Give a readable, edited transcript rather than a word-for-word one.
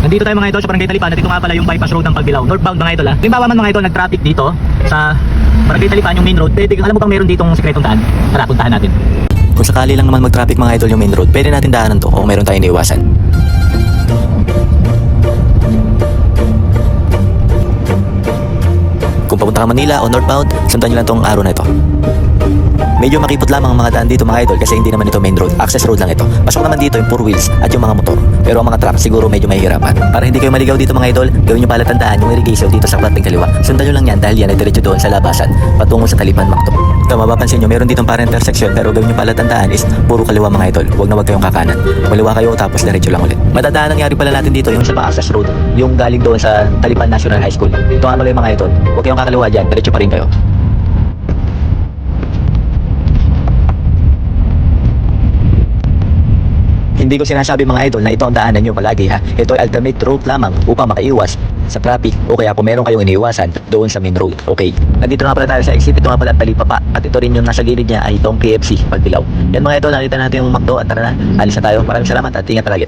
Nandito tayo mga idol sa Barangay Talipan at ito nga pala yung bypass road ng Pagbilao. Northbound mga idol ha. Halimbawa man mga idol nag-traffic dito sa Barangay Talipan yung main road. Pwede, alam mo bang meron ditong sikretong daan? Tara, puntahan natin. Kung sakali lang naman mag-traffic mga idol yung main road, pwede natin daanan to kung meron tayong iniiwasan. Kung papunta ka Manila o northbound, sundan nyo lang tong arrow na ito. Medyo makipot lamang ang mga daan dito mga idol kasi hindi naman ito main road, access road lang ito. Pasok naman dito yung 4 wheels at yung mga motor. Pero ang mga truck siguro medyo mahihirapan. Para hindi kayo maligaw dito mga idol, gawin nyo palatandaan yung irrigation dito sa klating kaliwa. Sundan nyo lang yan dahil yan ay diretso doon sa labasan patungo sa Talipan Macto. Ito mapapansin nyo, meron ditong parang intersection pero gawin nyo palatandaan is puro kaliwa mga idol. Huwag na wag kayong kakanan. Kaliwa kayo tapos diretso lang ulit. Matandaan nangyari pala natin dito yung sa access road, yung galing doon sa Talipan National High School. Ito nga pala yung mga idol. Huwag kayong kakaliwa dyan, diretso pa rin kayo. Hindi ko sinasabi mga idol na ito ang daanan nyo palagi ha. Ito ay ultimate route lamang upang makaiwas sa traffic o kaya kung meron kayong iniiwasan doon sa main road. Okay. Nandito nga pala tayo sa exit. Ito nga pala Talipapa. At ito rin yung nasa gilid niya ay itong KFC Pagbilao. Yan mga idol, nakita natin yung McDo at tara na. Alis na tayo. Maraming salamat at ingat palagi.